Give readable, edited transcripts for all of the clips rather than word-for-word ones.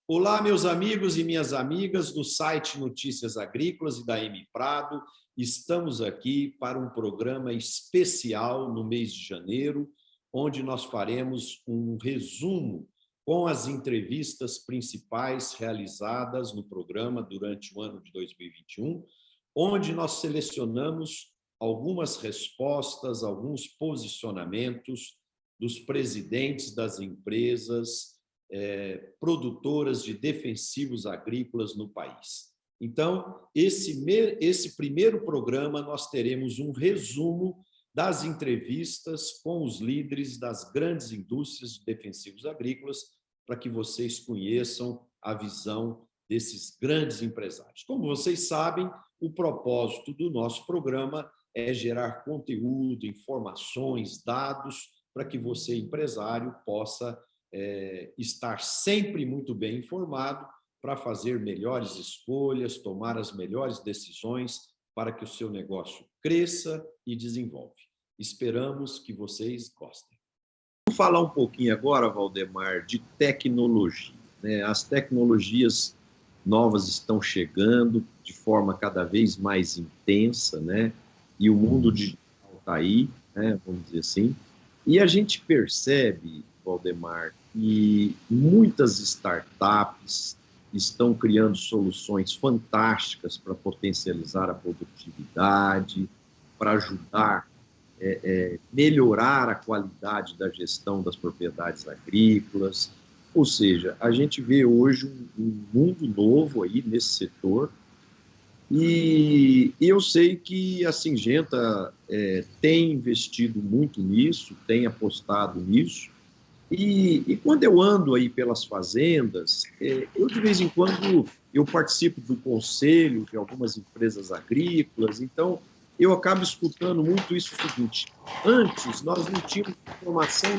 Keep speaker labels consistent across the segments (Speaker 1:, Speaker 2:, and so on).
Speaker 1: Olá, meus amigos e minhas amigas do site Notícias Agrícolas e da M Prado. Estamos aqui para um programa especial no mês de janeiro, onde nós faremos um resumo com as entrevistas principais realizadas no programa durante o ano de 2021, onde nós selecionamos algumas respostas, alguns posicionamentos dos presidentes das empresas produtoras de defensivos agrícolas no país. Então, esse primeiro programa nós teremos um resumo das entrevistas com os líderes das grandes indústrias de defensivos agrícolas, para que vocês conheçam a visão desses grandes empresários. Como vocês sabem, o propósito do nosso programa é gerar conteúdo, informações, dados, para que você, empresário, possa estar sempre muito bem informado para fazer melhores escolhas, tomar as melhores decisões para que o seu negócio cresça e desenvolva. Esperamos que vocês gostem. Vamos falar um pouquinho agora, Valdemar, de tecnologia, né? As tecnologias novas estão chegando de forma cada vez mais intensa, né? E o mundo digital está aí, né? Vamos dizer assim. E a gente percebe, Valdemar, e muitas startups estão criando soluções fantásticas para potencializar a produtividade, para ajudar melhorar a qualidade da gestão das propriedades agrícolas. Ou seja, a gente vê hoje um mundo novo aí nesse setor, e eu sei que a Syngenta tem investido muito nisso, tem apostado nisso. E quando eu ando aí pelas fazendas, eu de vez em quando eu participo do conselho de algumas empresas agrícolas, então eu acabo escutando muito isso o seguinte: antes nós não tínhamos informação,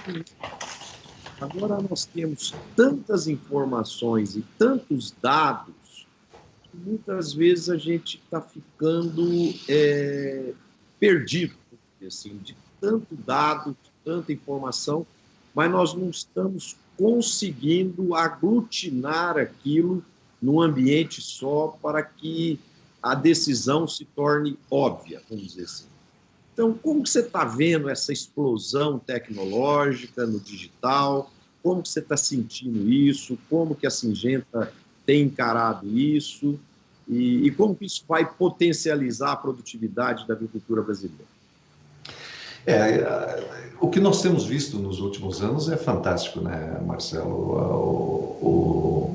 Speaker 1: agora nós temos tantas informações e tantos dados que muitas vezes a gente está ficando perdido, assim, de tanto dado, de tanta informação, mas nós não estamos conseguindo aglutinar aquilo num ambiente só para que a decisão se torne óbvia, vamos dizer assim. Então, como que você está vendo essa explosão tecnológica no digital? Como que você está sentindo isso? Como que a Syngenta tem encarado isso? E como que isso vai potencializar a produtividade da agricultura brasileira?
Speaker 2: O que nós temos visto nos últimos anos é fantástico, né, Marcelo?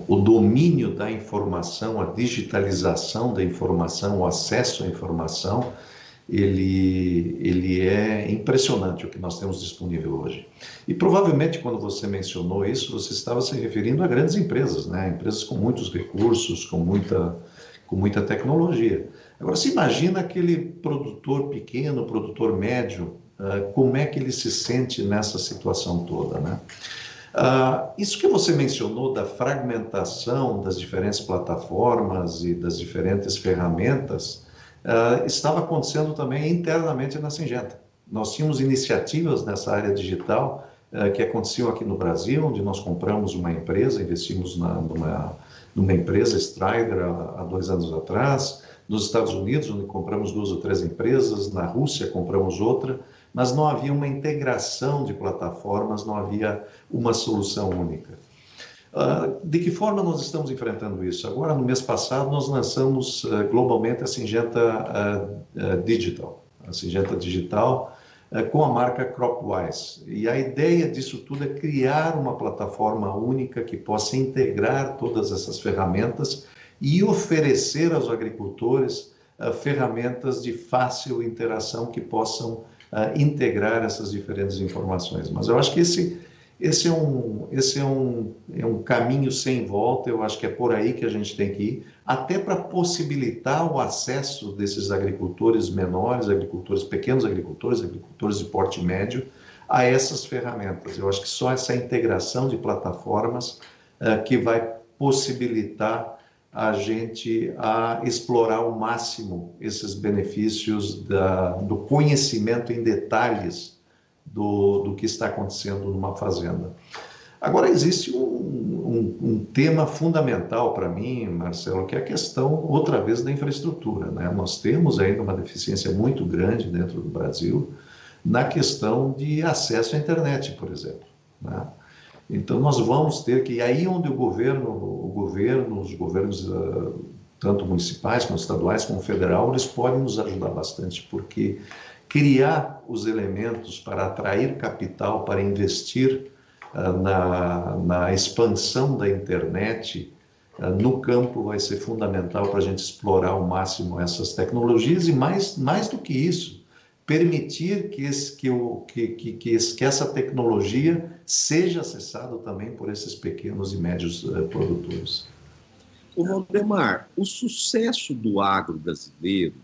Speaker 2: O domínio da informação, a digitalização da informação, o acesso à informação, ele é impressionante o que nós temos disponível hoje. E provavelmente quando você mencionou isso, você estava se referindo a grandes empresas, né? Empresas com muitos recursos, com muita tecnologia. Agora, se imagina aquele produtor pequeno, produtor médio, como é que ele se sente nessa situação toda, né? Isso que você mencionou da fragmentação das diferentes plataformas e das diferentes ferramentas estava acontecendo também internamente na Syngenta. Nós tínhamos iniciativas nessa área digital que aconteciam aqui no Brasil, onde nós compramos uma empresa, investimos numa empresa, Strider, há 2 anos atrás, nos Estados Unidos, onde compramos 2 ou 3 empresas, na Rússia compramos outra, mas não havia uma integração de plataformas, não havia uma solução única. De que forma nós estamos enfrentando isso? Agora, no mês passado, nós lançamos globalmente a Syngenta Digital, a Syngenta Digital com a marca Cropwise. E a ideia disso tudo é criar uma plataforma única que possa integrar todas essas ferramentas e oferecer aos agricultores ferramentas de fácil interação que possam integrar essas diferentes informações. Mas eu acho que esse é um caminho sem volta. Eu acho que é por aí que a gente tem que ir, até para possibilitar o acesso desses agricultores menores, pequenos agricultores de porte médio, a essas ferramentas. Eu acho que só essa integração de plataformas que vai possibilitar a gente a explorar ao máximo esses benefícios do conhecimento em detalhes do que está acontecendo numa fazenda. Agora, existe um tema fundamental para mim, Marcelo, que é a questão, outra vez, da infraestrutura, né? Nós temos ainda uma deficiência muito grande dentro do Brasil na questão de acesso à internet, por exemplo, né? Então, nós vamos ter que, aí onde os governos, tanto municipais, como estaduais, como federal, eles podem nos ajudar bastante, porque criar os elementos para atrair capital, para investir na expansão da internet no campo vai ser fundamental para a gente explorar ao máximo essas tecnologias e mais do que isso, permitir que essa tecnologia seja acessada também por esses pequenos e médios produtores.
Speaker 1: O Valdemar, o sucesso do agro brasileiro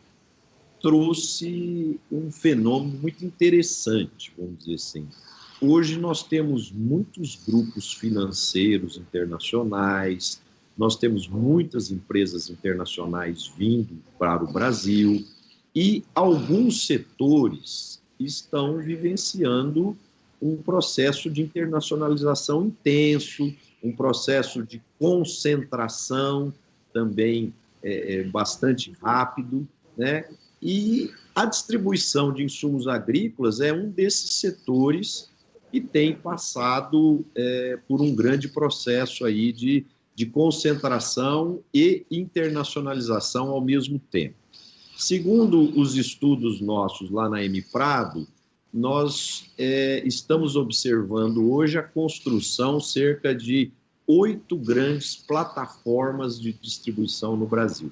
Speaker 1: trouxe um fenômeno muito interessante, vamos dizer assim. Hoje nós temos muitos grupos financeiros internacionais, nós temos muitas empresas internacionais vindo para o Brasil e alguns setores estão vivenciando um processo de internacionalização intenso, um processo de concentração também bastante rápido, né? E a distribuição de insumos agrícolas é um desses setores que tem passado por um grande processo aí de concentração e internacionalização ao mesmo tempo. Segundo os estudos nossos lá na Emiprado, nós estamos observando hoje a construção cerca de 8 grandes plataformas de distribuição no Brasil.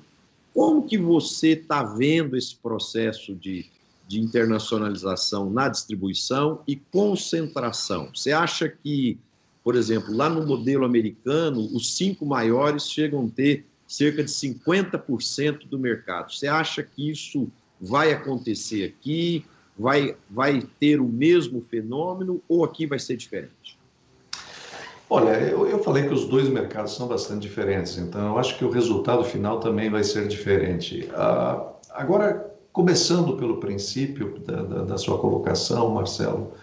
Speaker 1: Como que você está vendo esse processo de internacionalização na distribuição e concentração? Você acha que, por exemplo, lá no modelo americano, os 5 maiores chegam a ter cerca de 50% do mercado. Você acha que isso vai acontecer aqui? Vai ter o mesmo fenômeno ou aqui vai ser diferente?
Speaker 2: Olha, eu falei que os dois mercados são bastante diferentes, então eu acho que o resultado final também vai ser diferente. Agora, começando pelo princípio da sua colocação, Marcelo,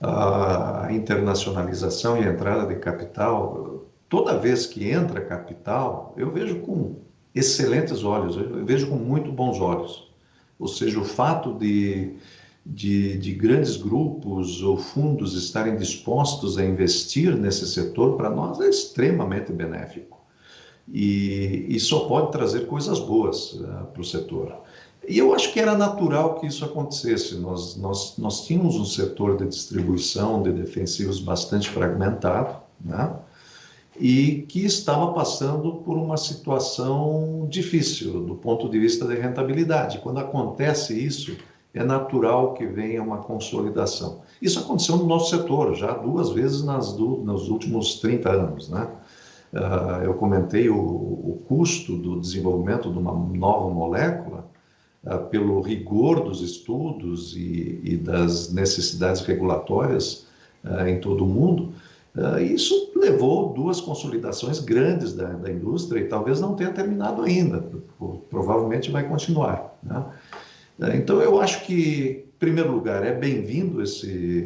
Speaker 2: a internacionalização e a entrada de capital, toda vez que entra capital, eu vejo com excelentes olhos, eu vejo com muito bons olhos. Ou seja, o fato de grandes grupos ou fundos estarem dispostos a investir nesse setor, para nós é extremamente benéfico. E só pode trazer coisas boas para o setor. E eu acho que era natural que isso acontecesse. Nós tínhamos um setor de distribuição de defensivos bastante fragmentado, né? E que estava passando por uma situação difícil do ponto de vista de rentabilidade. Quando acontece isso, é natural que venha uma consolidação. Isso aconteceu no nosso setor já 2 vezes nos últimos 30 anos, né? Eu comentei o custo do desenvolvimento de uma nova molécula pelo rigor dos estudos e das necessidades regulatórias em todo o mundo. Isso levou 2 consolidações grandes da indústria e talvez não tenha terminado ainda, provavelmente vai continuar, né? Então, eu acho que, em primeiro lugar, é bem-vindo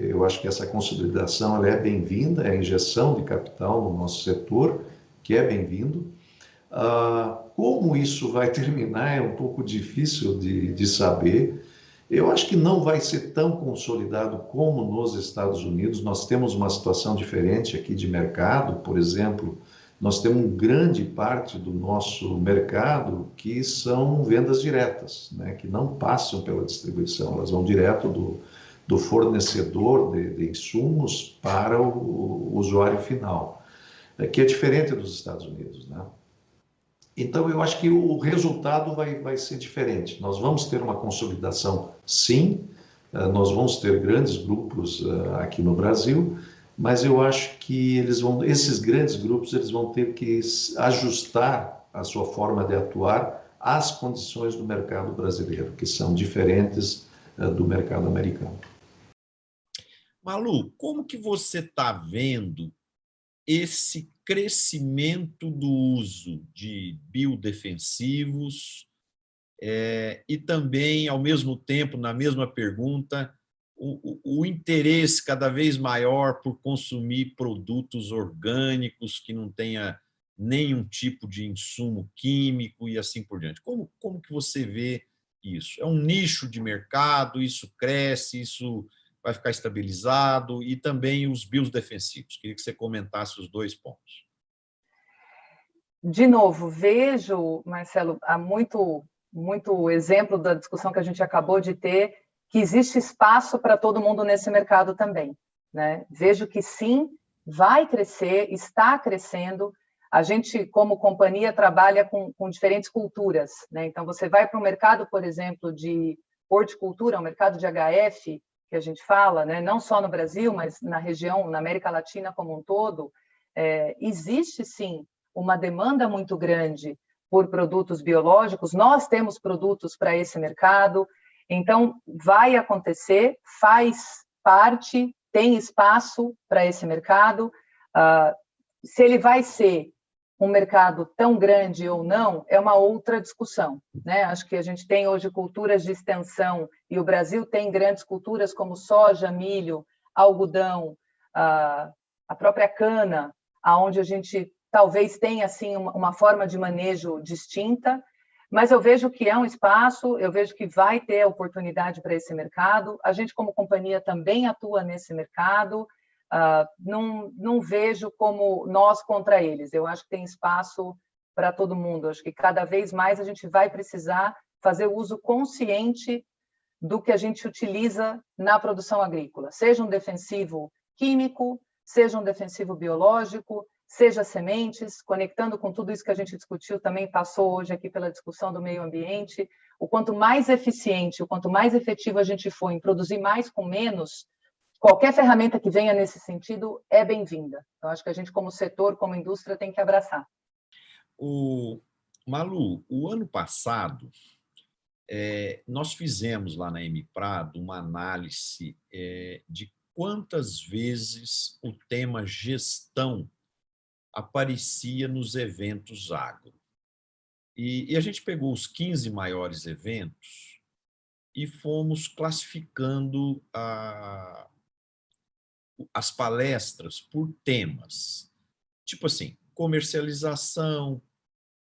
Speaker 2: eu acho que essa consolidação ela é bem-vinda, é a injeção de capital no nosso setor, que é bem-vindo. Como isso vai terminar é um pouco difícil de saber. Eu acho que não vai ser tão consolidado como nos Estados Unidos. Nós temos uma situação diferente aqui de mercado, por exemplo, nós temos grande parte do nosso mercado que são vendas diretas, né, que não passam pela distribuição, elas vão direto do fornecedor de insumos para o usuário final, que é diferente dos Estados Unidos, né? Então, eu acho que o resultado vai ser diferente. Nós vamos ter uma consolidação, sim, nós vamos ter grandes grupos aqui no Brasil, mas eu acho que esses grandes grupos eles vão ter que ajustar a sua forma de atuar às condições do mercado brasileiro, que são diferentes do mercado americano.
Speaker 1: Malu, como que você está vendo esse crescimento do uso de biodefensivos e também, ao mesmo tempo, na mesma pergunta, o interesse cada vez maior por consumir produtos orgânicos que não tenha nenhum tipo de insumo químico e assim por diante. Como que você vê isso? É um nicho de mercado, isso cresce, isso vai ficar estabilizado, e também os biodefensivos. Queria que você comentasse os dois pontos.
Speaker 3: De novo, vejo, Marcelo, há muito exemplo da discussão que a gente acabou de ter, que existe espaço para todo mundo nesse mercado também, né? Vejo que sim, vai crescer, está crescendo. A gente, como companhia, trabalha com diferentes culturas, né? Então, você vai para um mercado, por exemplo, de horticultura, um mercado de HF, que a gente fala, né? Não só no Brasil, mas na região, na América Latina como um todo, existe sim uma demanda muito grande por produtos biológicos. Nós temos produtos para esse mercado, então vai acontecer, faz parte, tem espaço para esse mercado. Se ele vai ser um mercado tão grande ou não, é uma outra discussão, né? Acho que a gente tem hoje culturas de extensão, e o Brasil tem grandes culturas como soja, milho, algodão, a própria cana, aonde a gente talvez tenha assim uma forma de manejo distinta, mas eu vejo que é um espaço, eu vejo que vai ter oportunidade para esse mercado. A gente, como companhia, também atua nesse mercado. Não vejo como nós contra eles. Eu acho que tem espaço para todo mundo. Acho que cada vez mais a gente vai precisar fazer o uso consciente do que a gente utiliza na produção agrícola, seja um defensivo químico, seja um defensivo biológico, seja sementes, conectando com tudo isso que a gente discutiu, também passou hoje aqui pela discussão do meio ambiente. O quanto mais eficiente, o quanto mais efetivo a gente for em produzir mais com menos, qualquer ferramenta que venha nesse sentido é bem-vinda. Eu acho que a gente, como setor, como indústria, tem que abraçar.
Speaker 1: Malu, o ano passado, nós fizemos lá na Emiprado uma análise de quantas vezes o tema gestão aparecia nos eventos agro. E a gente pegou os 15 maiores eventos e fomos classificando as palestras por temas. Tipo assim, comercialização,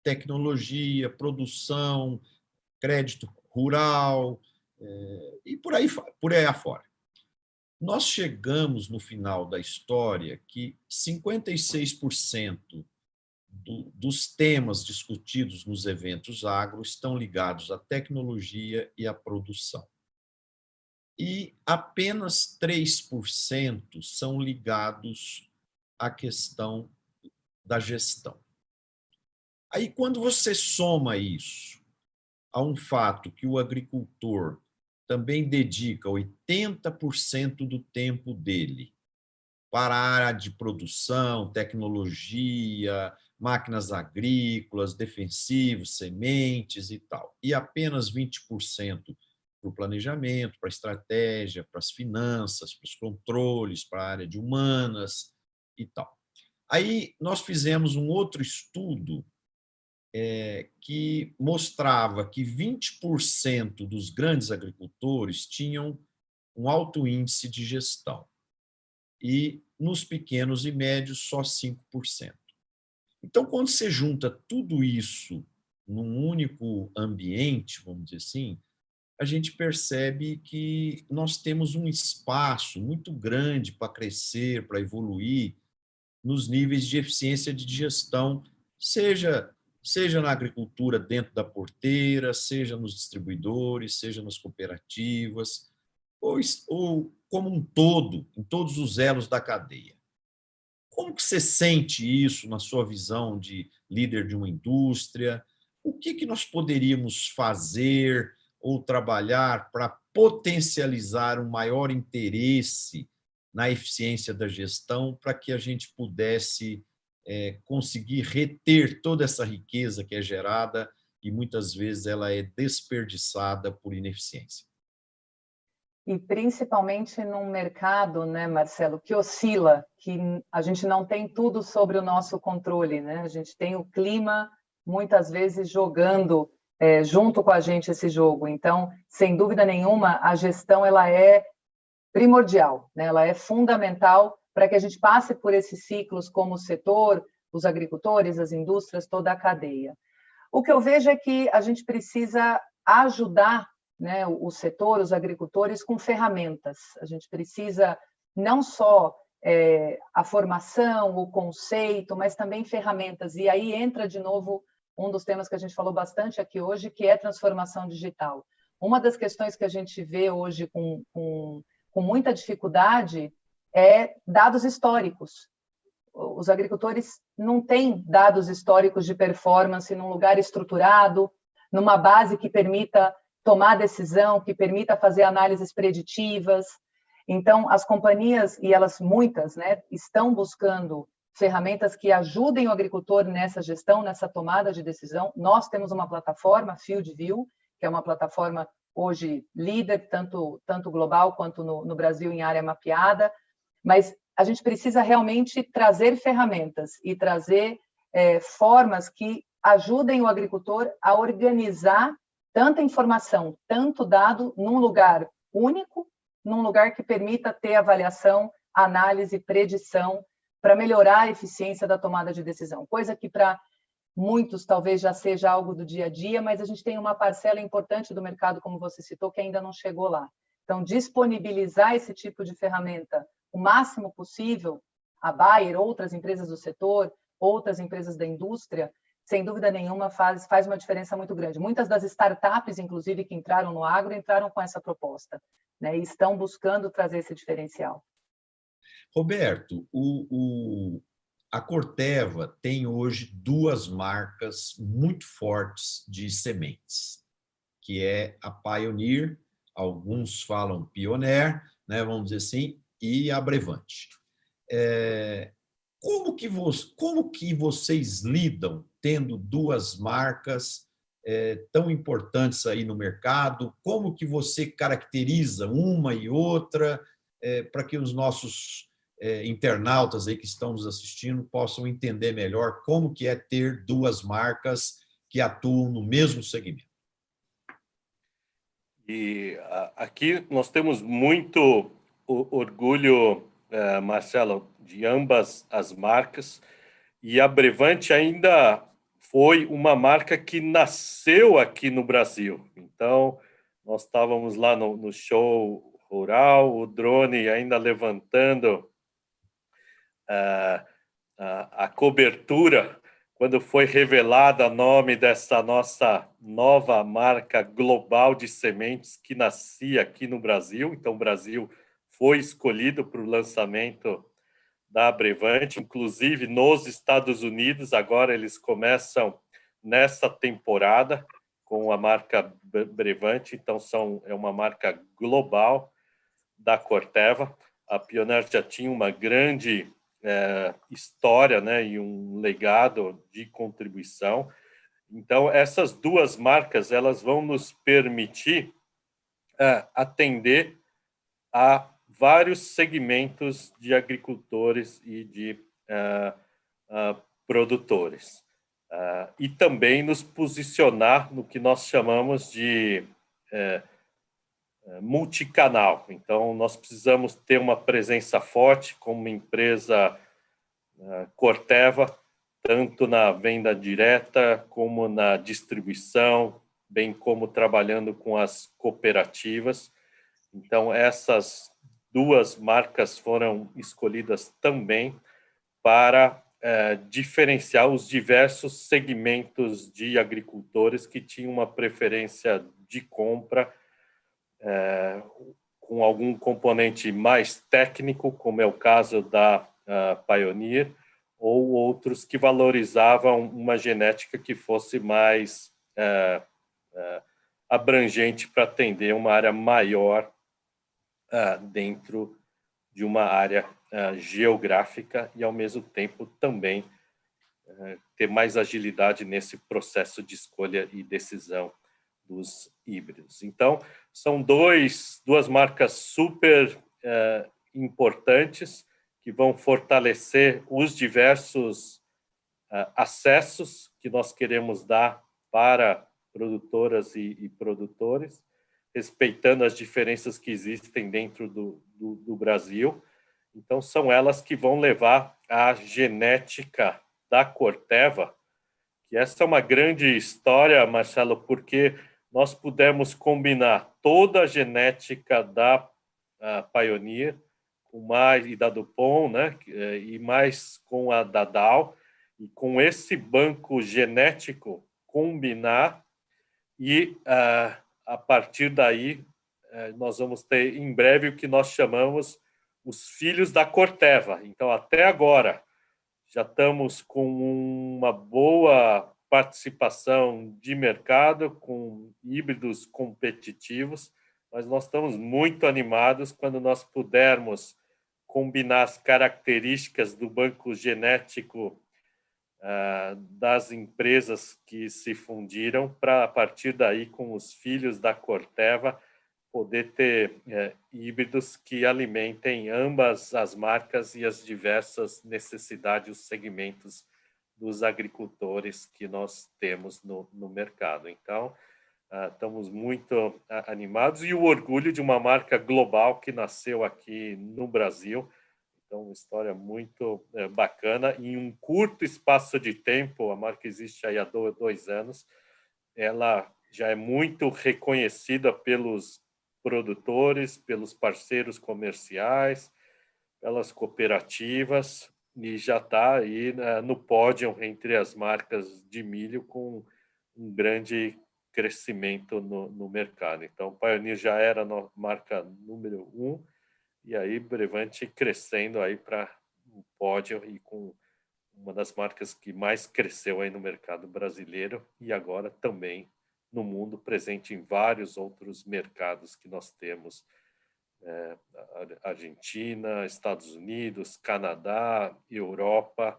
Speaker 1: tecnologia, produção, crédito rural, e por aí afora. Nós chegamos no final da história que 56% dos temas discutidos nos eventos agro estão ligados à tecnologia e à produção. E apenas 3% são ligados à questão da gestão. Aí, quando você soma isso a um fato que o agricultor também dedica 80% do tempo dele para a área de produção, tecnologia, máquinas agrícolas, defensivos, sementes e tal, e apenas 20% para o planejamento, para a estratégia, para as finanças, para os controles, para a área de humanas e tal. Aí nós fizemos um outro estudo que mostrava que 20% dos grandes agricultores tinham um alto índice de gestão e nos pequenos e médios só 5%. Então, quando você junta tudo isso num único ambiente, vamos dizer assim, a gente percebe que nós temos um espaço muito grande para crescer, para evoluir nos níveis de eficiência de gestão, seja na agricultura dentro da porteira, seja nos distribuidores, seja nas cooperativas, ou como um todo, em todos os elos da cadeia. Como que você sente isso na sua visão de líder de uma indústria? O que nós poderíamos fazer ou trabalhar para potencializar um maior interesse na eficiência da gestão para que a gente pudesse conseguir reter toda essa riqueza que é gerada e muitas vezes ela é desperdiçada por ineficiência?
Speaker 3: E principalmente num mercado, né, Marcelo, que oscila, que a gente não tem tudo sobre o nosso controle, né? A gente tem o clima muitas vezes jogando junto com a gente esse jogo. Então, sem dúvida nenhuma, a gestão ela é primordial, né? Ela é fundamental para que a gente passe por esses ciclos como o setor, os agricultores, as indústrias, toda a cadeia. O que eu vejo é que a gente precisa ajudar, né, o setor, os agricultores, com ferramentas. A gente precisa não só a formação, o conceito, mas também ferramentas. E aí entra, de novo, um dos temas que a gente falou bastante aqui hoje, que é transformação digital. Uma das questões que a gente vê hoje com muita dificuldade é dados históricos. Os agricultores não têm dados históricos de performance num lugar estruturado, numa base que permita tomar decisão, que permita fazer análises preditivas. Então, as companhias, e elas muitas, né, estão buscando ferramentas que ajudem o agricultor nessa gestão, nessa tomada de decisão. Nós temos uma plataforma, FieldView, que é uma plataforma hoje líder, tanto global quanto no Brasil em área mapeada, mas a gente precisa realmente trazer ferramentas e trazer formas que ajudem o agricultor a organizar tanta informação, tanto dado num lugar único, num lugar que permita ter avaliação, análise, predição, para melhorar a eficiência da tomada de decisão. Coisa que para muitos talvez já seja algo do dia a dia, mas a gente tem uma parcela importante do mercado, como você citou, que ainda não chegou lá. Então, disponibilizar esse tipo de ferramenta o máximo possível, a Bayer, outras empresas do setor, outras empresas da indústria, sem dúvida nenhuma faz uma diferença muito grande. Muitas das startups, inclusive, que entraram no agro, entraram com essa proposta, né, e estão buscando trazer esse diferencial.
Speaker 1: Roberto, a Corteva tem hoje duas marcas muito fortes de sementes, que é a Pioneer, alguns falam Pioneer, né, vamos dizer assim, e a Brevante. Como que vocês lidam tendo duas marcas tão importantes aí no mercado? Como que você caracteriza uma e outra para que os nossos internautas aí que estão nos assistindo possam entender melhor como que é ter duas marcas que atuam no mesmo segmento?
Speaker 4: E aqui nós temos muito orgulho, Marcelo, de ambas as marcas. E a Brevante ainda foi uma marca que nasceu aqui no Brasil. Então, nós estávamos lá no show rural, o drone ainda levantando a cobertura, quando foi revelada o nome dessa nossa nova marca global de sementes que nascia aqui no Brasil. Então, o Brasil foi escolhido para o lançamento da Brevante, inclusive nos Estados Unidos. Agora eles começam nessa temporada com a marca Brevante, então é uma marca global da Corteva. A Pioneer já tinha uma grande história, né, e um legado de contribuição. Então, essas duas marcas elas vão nos permitir atender a vários segmentos de agricultores e de produtores. E também nos posicionar no que nós chamamos de multicanal. Então, nós precisamos ter uma presença forte como uma empresa Corteva, tanto na venda direta como na distribuição, bem como trabalhando com as cooperativas. Então, essas duas marcas foram escolhidas também para diferenciar os diversos segmentos de agricultores que tinham uma preferência de compra com algum componente mais técnico, como é o caso da Pioneer, ou outros que valorizavam uma genética que fosse mais abrangente para atender uma área maior dentro de uma área geográfica e, ao mesmo tempo, também ter mais agilidade nesse processo de escolha e decisão dos híbridos. Então, são duas marcas super importantes que vão fortalecer os diversos acessos que nós queremos dar para produtoras e produtores, respeitando as diferenças que existem dentro do Brasil. Então, são elas que vão levar a genética da Corteva, que essa é uma grande história, Marcelo, porque nós pudemos combinar toda a genética da Pioneer com mais, e da DuPont, né, e mais com a da Dow, e com esse banco genético combinar, e a partir daí nós vamos ter em breve o que nós chamamos os filhos da Corteva. Então, até agora, já estamos com uma boa participação de mercado, com híbridos competitivos, mas nós estamos muito animados quando nós pudermos combinar as características do banco genético das empresas que se fundiram para, a partir daí, com os filhos da Corteva, poder ter híbridos que alimentem ambas as marcas e as diversas necessidades, os segmentos dos agricultores que nós temos no mercado. Então, estamos muito animados, e o orgulho de uma marca global que nasceu aqui no Brasil. Então, uma história muito bacana. Em um curto espaço de tempo, a marca existe aí há 2 anos, ela já é muito reconhecida pelos produtores, pelos parceiros comerciais, pelas cooperativas, e já está aí no pódio entre as marcas de milho, com um grande crescimento no mercado. Então, Pioneer já era a marca número 1, e aí Brevante crescendo aí para um pódio e com uma das marcas que mais cresceu aí no mercado brasileiro, e agora também no mundo, presente em vários outros mercados que nós temos, Argentina, Estados Unidos, Canadá, Europa.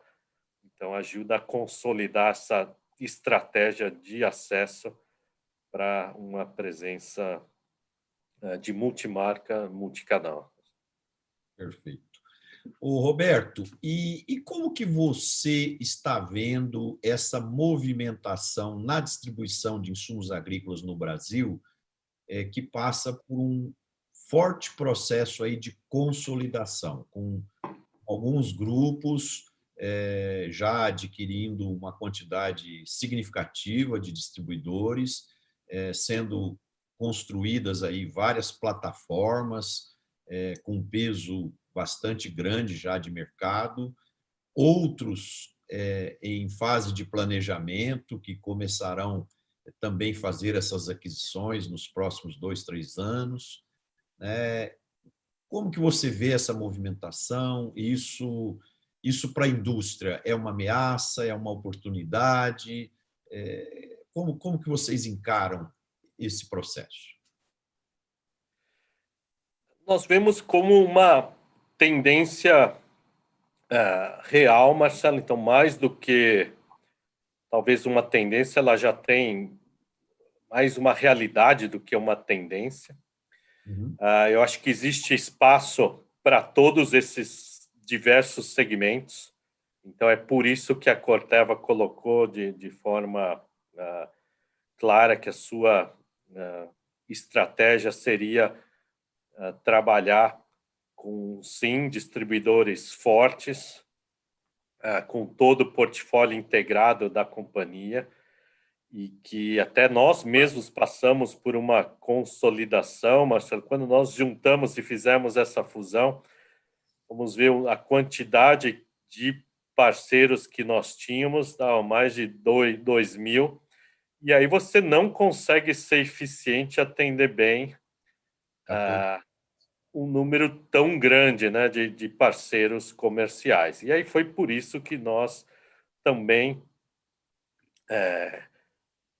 Speaker 4: Então, ajuda a consolidar essa estratégia de acesso para uma presença de multimarca, multicanal.
Speaker 1: Perfeito. Ô, Roberto, e como que você está vendo essa movimentação na distribuição de insumos agrícolas no Brasil, que passa por um forte processo aí de consolidação, com alguns grupos já adquirindo uma quantidade significativa de distribuidores, sendo construídas aí várias plataformas com peso bastante grande já de mercado, outros em fase de planejamento, que começarão também fazer essas aquisições nos próximos 2, 3 anos. Como que você vê essa movimentação? Isso para a indústria é uma ameaça, é uma oportunidade? Como que vocês encaram esse processo?
Speaker 4: Nós vemos como uma tendência real, Marcelo. Então, mais do que talvez uma tendência, ela já tem mais uma realidade do que uma tendência.
Speaker 1: Uhum.
Speaker 4: Eu acho que existe espaço para todos esses diversos segmentos. Então, é por isso que a Corteva colocou de forma clara que a sua estratégia seria trabalhar com, sim, distribuidores fortes, com todo o portfólio integrado da companhia, e que até nós mesmos passamos por uma consolidação, Marcelo. Quando nós juntamos e fizemos essa fusão, vamos ver a quantidade de parceiros que nós tínhamos, mais de 2.000, e aí você não consegue ser eficiente, atender bem um número tão grande, né, de parceiros comerciais. E aí foi por isso que nós também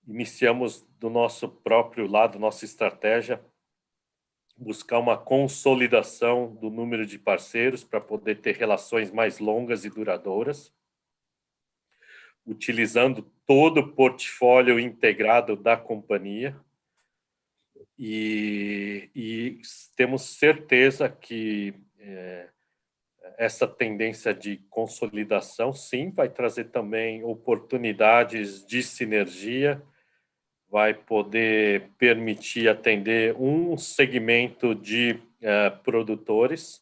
Speaker 4: iniciamos do nosso próprio lado, nossa estratégia, buscar uma consolidação do número de parceiros para poder ter relações mais longas e duradouras, utilizando todo o portfólio integrado da companhia. E temos certeza que essa tendência de consolidação, sim, vai trazer também oportunidades de sinergia, vai poder permitir atender um segmento de produtores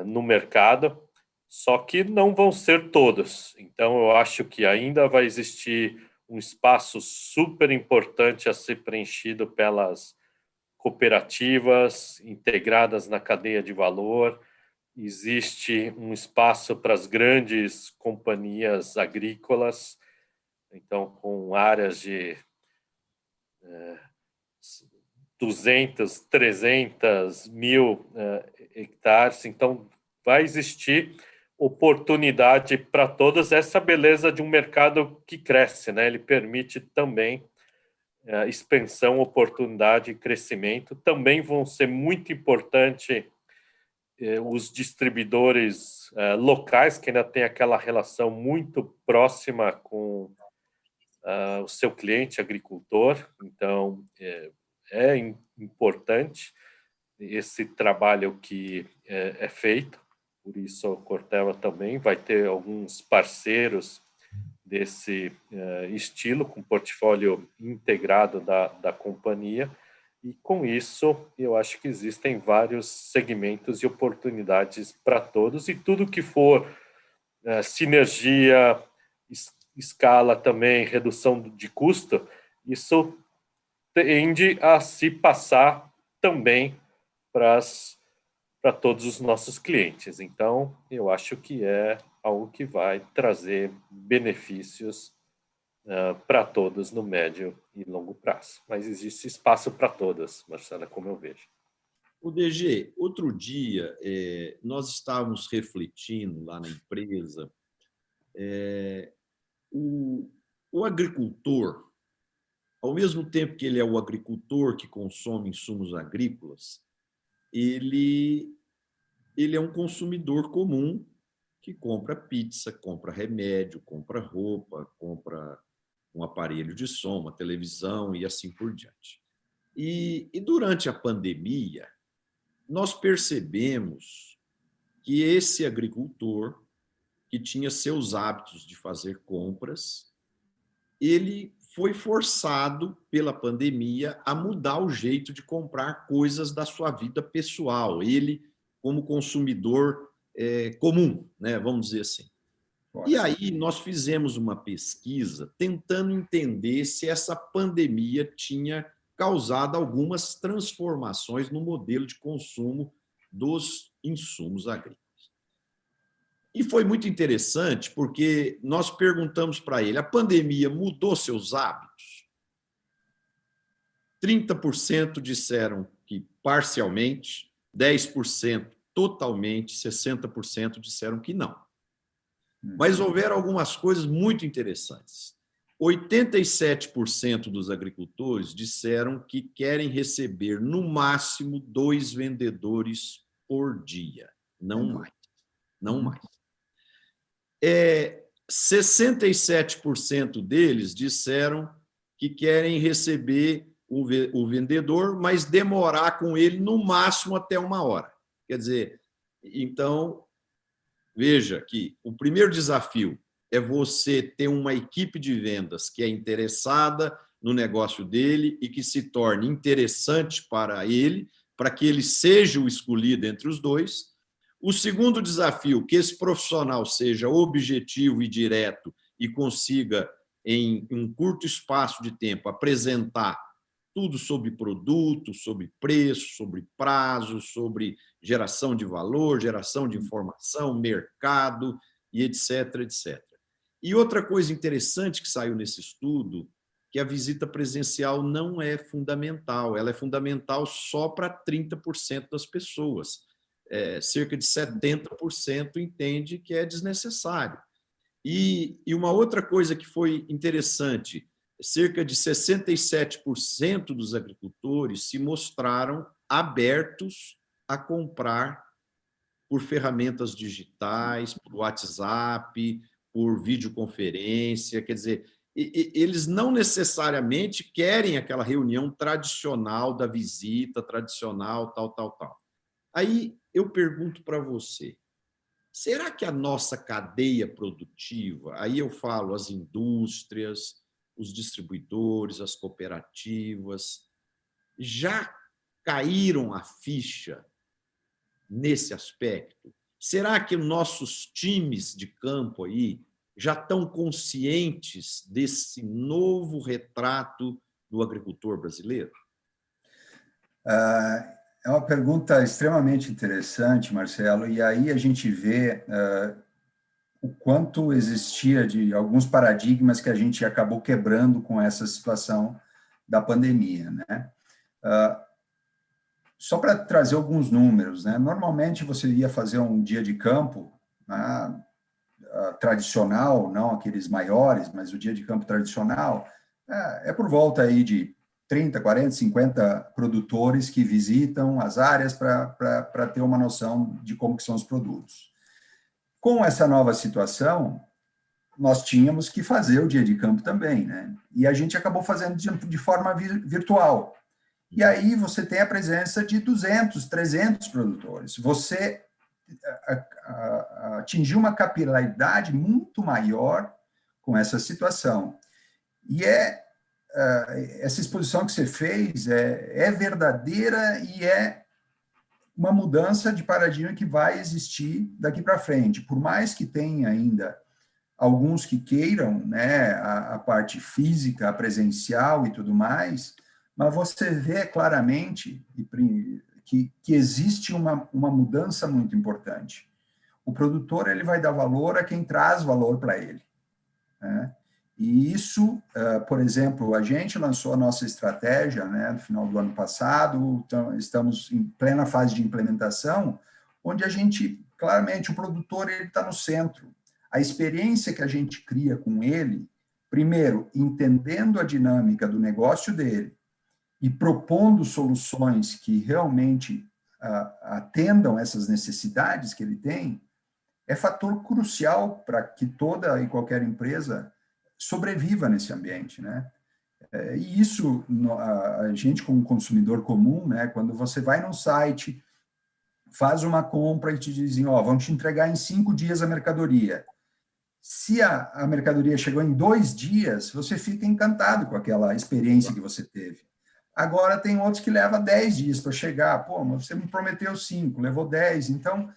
Speaker 4: no mercado, só que não vão ser todos. Então, eu acho que ainda vai existir um espaço super importante a ser preenchido pelas cooperativas integradas na cadeia de valor. Existe um espaço para as grandes companhias agrícolas, então, com áreas de 200, 300 mil hectares. Então, vai existir oportunidade para todos. Essa beleza de um mercado que cresce, né? Ele permite também expansão, oportunidade e crescimento. Também vão ser muito importantes os distribuidores locais, que ainda tem aquela relação muito próxima com o seu cliente agricultor. Então, é importante esse trabalho que é feito. Por isso, a Corteva também vai ter alguns parceiros desse estilo, com portfólio integrado da companhia. E, com isso, eu acho que existem vários segmentos e oportunidades para todos. E tudo que for sinergia, escala também, redução de custo, isso tende a se passar também para todos os nossos clientes. Então, eu acho que é algo que vai trazer benefícios para todos no médio e longo prazo. Mas existe espaço para todas, Marcela, como eu vejo.
Speaker 1: O DG, outro dia, nós estávamos refletindo lá na empresa, o agricultor, ao mesmo tempo que ele é o agricultor que consome insumos agrícolas, ele é um consumidor comum que compra pizza, compra remédio, compra roupa, compra um aparelho de som, uma televisão e assim por diante. E durante a pandemia, nós percebemos que esse agricultor, que tinha seus hábitos de fazer compras, ele foi forçado pela pandemia a mudar o jeito de comprar coisas da sua vida pessoal. Ele, como consumidor comum, né, vamos dizer assim. E aí nós fizemos uma pesquisa tentando entender se essa pandemia tinha causado algumas transformações no modelo de consumo dos insumos agrícolas. E foi muito interessante porque nós perguntamos para ele: a pandemia mudou seus hábitos? 30% disseram que parcialmente, 10% totalmente, 60% disseram que não. Mas houveram algumas coisas muito interessantes. 87% dos agricultores disseram que querem receber no máximo 2 vendedores por dia, não mais. Não mais. 67% deles disseram que querem receber o vendedor, mas demorar com ele no máximo até 1 hora. Quer dizer, então, veja que o primeiro desafio é você ter uma equipe de vendas que é interessada no negócio dele e que se torne interessante para ele, para que ele seja o escolhido entre os dois. O segundo desafio, que esse profissional seja objetivo e direto e consiga, em um curto espaço de tempo, apresentar tudo sobre produto, sobre preço, sobre prazo, sobre geração de valor, geração de informação, mercado e etc, etc. E outra coisa interessante que saiu nesse estudo, que a visita presencial não é fundamental, ela é fundamental só para 30% das pessoas. Cerca de 70% entende que é desnecessário. E uma outra coisa que foi interessante, cerca de 67% dos agricultores se mostraram abertos a comprar por ferramentas digitais, por WhatsApp, por videoconferência. Quer dizer, eles não necessariamente querem aquela reunião tradicional da visita, tradicional, tal. Aí eu pergunto para você, será que a nossa cadeia produtiva, aí eu falo as indústrias, os distribuidores, as cooperativas, já caíram a ficha nesse aspecto? Será que nossos times de campo aí já estão conscientes desse novo retrato do agricultor brasileiro?
Speaker 5: É uma pergunta extremamente interessante, Marcelo, e aí a gente vê o quanto existia de alguns paradigmas que a gente acabou quebrando com essa situação da pandemia, né? Só para trazer alguns números, né? Normalmente você ia fazer um dia de campo, né, tradicional, não aqueles maiores, mas o dia de campo tradicional, é por volta aí de 30, 40, 50 produtores que visitam as áreas para ter uma noção de como que são os produtos. Com essa nova situação, nós tínhamos que fazer o dia de campo também, né? E a gente acabou fazendo de forma virtual. E aí você tem a presença de 200, 300 produtores. Você atingiu uma capilaridade muito maior com essa situação. E essa exposição que você fez é verdadeira e é uma mudança de paradigma que vai existir daqui para frente. Por mais que tenha ainda alguns que queiram, né, a parte física, a presencial e tudo mais, mas você vê claramente que existe uma mudança muito importante. O produtor ele vai dar valor a quem traz valor para ele, né? E isso, por exemplo, a gente lançou a nossa estratégia, né, no final do ano passado, então, estamos em plena fase de implementação, onde a gente, claramente, o produtor ele está no centro. A experiência que a gente cria com ele, primeiro, entendendo a dinâmica do negócio dele e propondo soluções que realmente atendam essas necessidades que ele tem, é fator crucial para que toda e qualquer empresa sobreviva nesse ambiente, né? E isso, a gente como consumidor comum, né, quando você vai num site, faz uma compra e te dizem, ó, vamos te entregar em 5 dias a mercadoria. Se a mercadoria chegou em 2 dias, você fica encantado com aquela experiência que você teve. Agora tem outros que levam 10 dias para chegar. Pô, mas você me prometeu 5, levou 10. Então,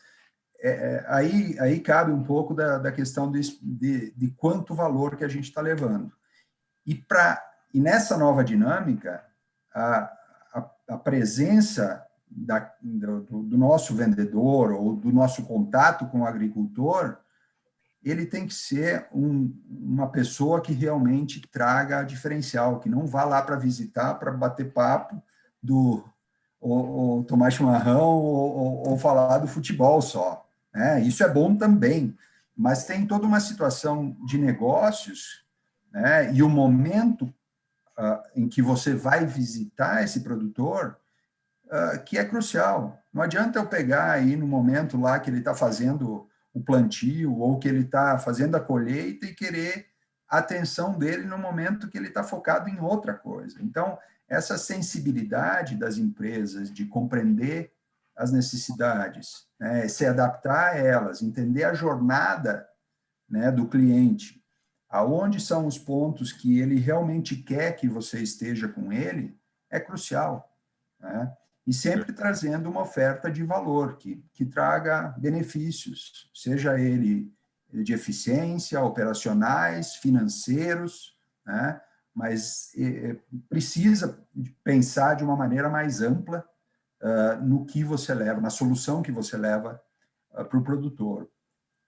Speaker 5: aí cabe um pouco da questão de quanto valor que a gente está levando. E nessa nova dinâmica, a presença do nosso vendedor ou do nosso contato com o agricultor, ele tem que ser uma pessoa que realmente traga diferencial, que não vá lá para visitar, para bater papo, ou tomar chimarrão, ou falar do futebol só. Isso é bom também, mas tem toda uma situação de negócios, né, e o momento em que você vai visitar esse produtor, que é crucial. Não adianta eu pegar aí no momento lá que ele está fazendo o plantio ou que ele está fazendo a colheita e querer a atenção dele no momento que ele está focado em outra coisa. Então, essa sensibilidade das empresas de compreender as necessidades, né, se adaptar a elas, entender a jornada, né, do cliente, aonde são os pontos que ele realmente quer que você esteja com ele, é crucial, né? E sempre trazendo uma oferta de valor que traga benefícios, seja ele de eficiência, operacionais, financeiros, né? Mas precisa pensar de uma maneira mais ampla no que você leva, na solução que você leva para o produtor.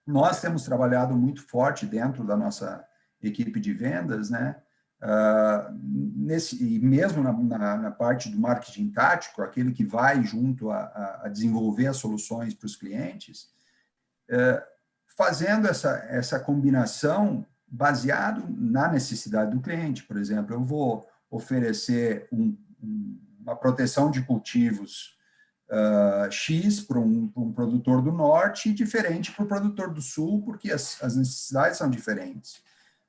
Speaker 5: Nós temos trabalhado muito forte dentro da nossa equipe de vendas, né? E mesmo na parte do marketing tático, aquele que vai junto a desenvolver as soluções para os clientes, fazendo essa combinação baseado na necessidade do cliente. Por exemplo, eu vou oferecer uma proteção de cultivos X para um produtor do norte e diferente para o produtor do sul, porque as necessidades são diferentes.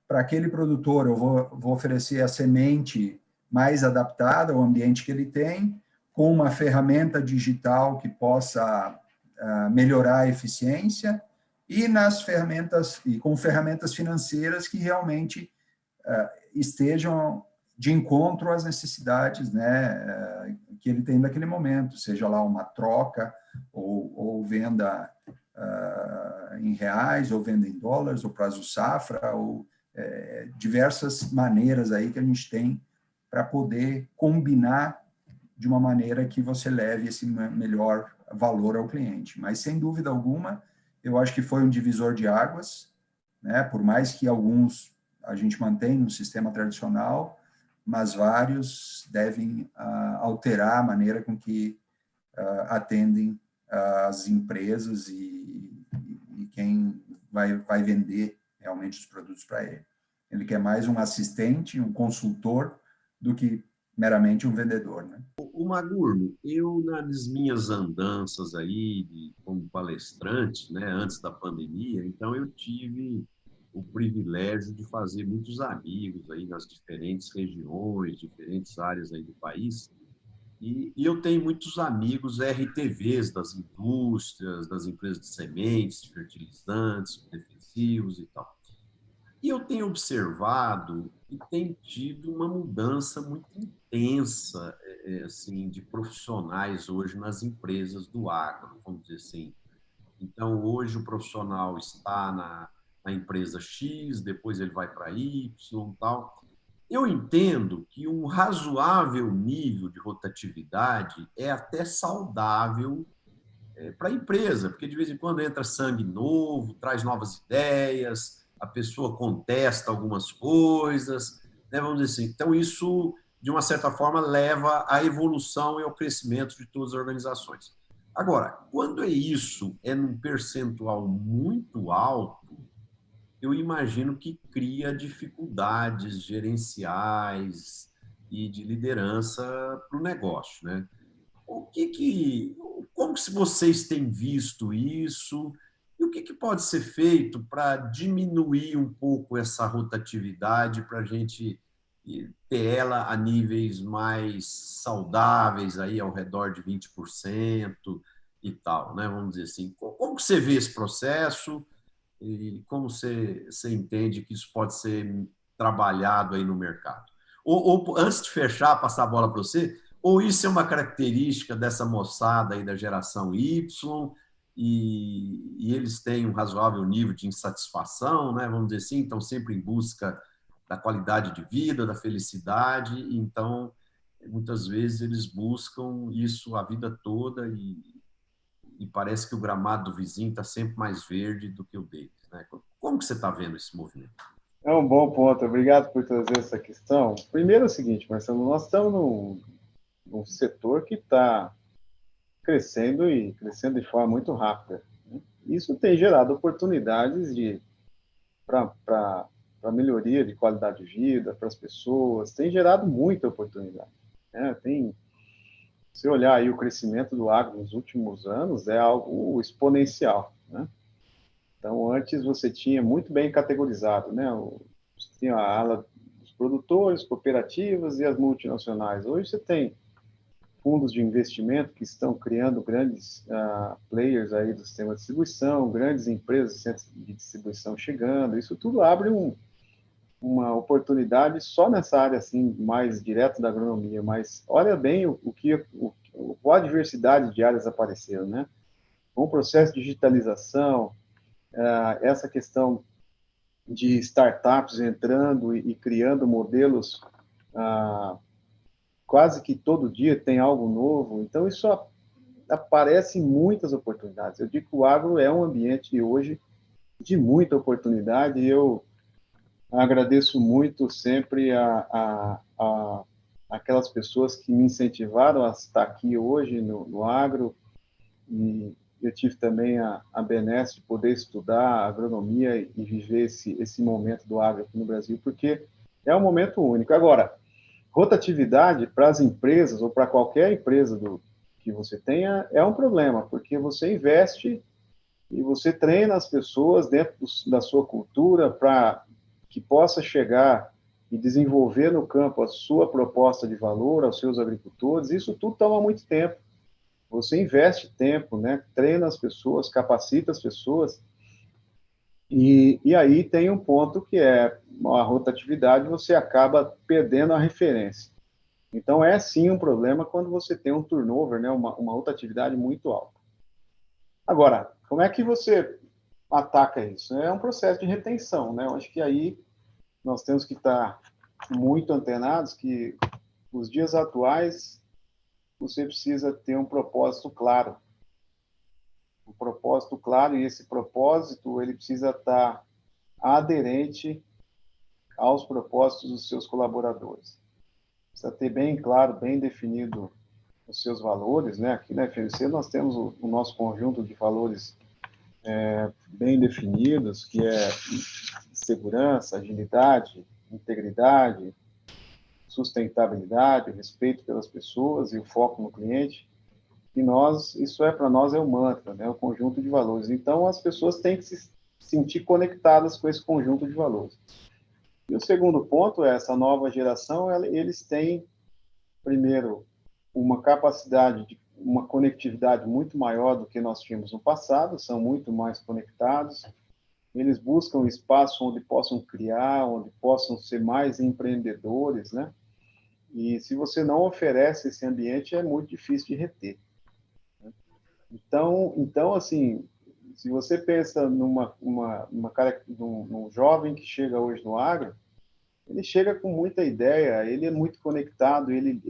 Speaker 5: Para aquele produtor, eu vou oferecer a semente mais adaptada ao ambiente que ele tem, com uma ferramenta digital que possa melhorar a eficiência, e com ferramentas financeiras que realmente estejam de encontro às necessidades, né, que ele tem naquele momento, seja lá uma troca ou venda em reais, ou venda em dólares, ou prazo safra, ou diversas maneiras aí que a gente tem para poder combinar de uma maneira que você leve esse melhor valor ao cliente. Mas, sem dúvida alguma, eu acho que foi um divisor de águas, né? Por mais que alguns a gente mantém no sistema tradicional, mas vários devem alterar a maneira com que atendem as empresas e quem vai vender realmente os produtos para ele. Ele quer mais um assistente, um consultor, do que meramente um vendedor, né?
Speaker 1: O Magurno, eu nas minhas andanças aí como palestrante, né, antes da pandemia, então eu tive o privilégio de fazer muitos amigos aí nas diferentes regiões, diferentes áreas aí do país, e eu tenho muitos amigos RTVs das indústrias, das empresas de sementes, de fertilizantes, defensivos e tal. E eu tenho observado que tem tido uma mudança muito intensa assim, de profissionais hoje nas empresas do agro, vamos dizer assim. Então, hoje o profissional está na empresa X, depois ele vai para Y e tal. Eu entendo que um razoável nível de rotatividade é até saudável para a empresa, porque de vez em quando entra sangue novo, traz novas ideias, a pessoa contesta algumas coisas, né? Vamos dizer assim. Então, isso, de uma certa forma, leva à evolução e ao crescimento de todas as organizações. Agora, quando isso é num percentual muito alto, eu imagino que cria dificuldades gerenciais e de liderança para o negócio, né? Como que vocês têm visto isso? E o que pode ser feito para diminuir um pouco essa rotatividade, para a gente ter ela a níveis mais saudáveis, aí ao redor de 20% e tal, né? Vamos dizer assim. Como que você vê esse processo e como você entende que isso pode ser trabalhado aí no mercado? Ou antes de fechar, passar a bola para você, ou isso é uma característica dessa moçada aí da geração Y e eles têm um razoável nível de insatisfação, né? Vamos dizer assim, estão sempre em busca da qualidade de vida, da felicidade, e então muitas vezes eles buscam isso a vida toda e parece que o gramado do vizinho está sempre mais verde do que o deles, né? Como que você está vendo esse movimento?
Speaker 6: É um bom ponto. Obrigado por trazer essa questão. Primeiro é o seguinte, Marcelo, nós estamos num setor que está crescendo e crescendo de forma muito rápida, né? Isso tem gerado oportunidades para melhoria de qualidade de vida para as pessoas, tem gerado muita oportunidade, né? Se olhar aí o crescimento do agro nos últimos anos, é algo exponencial, né? Então, antes você tinha muito bem categorizado, né? Você tinha a ala dos produtores, cooperativas e as multinacionais. Hoje você tem fundos de investimento que estão criando grandes players aí do sistema de distribuição, grandes empresas de distribuição chegando. Isso tudo abre uma oportunidade só nessa área assim mais direta da agronomia. Mas olha bem qual a diversidade de áreas apareceram, né? Com o processo de digitalização, essa questão de startups entrando e criando modelos, quase que todo dia tem algo novo. Então, isso aparece muitas oportunidades. Eu digo que o agro é um ambiente hoje de muita oportunidade e eu agradeço muito sempre aquelas pessoas que me incentivaram a estar aqui hoje no agro, e eu tive também a benesse de poder estudar agronomia e viver esse momento do agro aqui no Brasil, porque é um momento único. Agora, rotatividade para as empresas ou para qualquer empresa que você tenha é um problema, porque você investe e você treina as pessoas dentro da sua cultura para que possa chegar e desenvolver no campo a sua proposta de valor aos seus agricultores. Isso tudo toma muito tempo. Você investe tempo, né? Treina as pessoas, capacita as pessoas. E aí tem um ponto que é a rotatividade, você acaba perdendo a referência. Então, é sim um problema quando você tem um turnover, né, uma rotatividade muito alta. Agora, como é que você ataca isso? É um processo de retenção, né? Eu acho que aí nós temos que estar muito antenados que os dias atuais você precisa ter um propósito claro. Um propósito claro, e esse propósito ele precisa estar aderente aos propósitos dos seus colaboradores. Precisa ter bem claro, bem definido os seus valores, né? Aqui na FMC nós temos o nosso conjunto de valores bem definidos, que é segurança, agilidade, integridade, sustentabilidade, respeito pelas pessoas e o foco no cliente. E nós, isso para nós é o mantra, né? O conjunto de valores. Então as pessoas têm que se sentir conectadas com esse conjunto de valores. E o segundo ponto é essa nova geração, eles têm primeiro uma capacidade uma conectividade muito maior do que nós tínhamos no passado, são muito mais conectados, eles buscam espaço onde possam criar, onde possam ser mais empreendedores, né? E se você não oferece esse ambiente, é muito difícil de reter. Então assim, se você pensa num jovem que chega hoje no agro, ele chega com muita ideia, ele é muito conectado, ele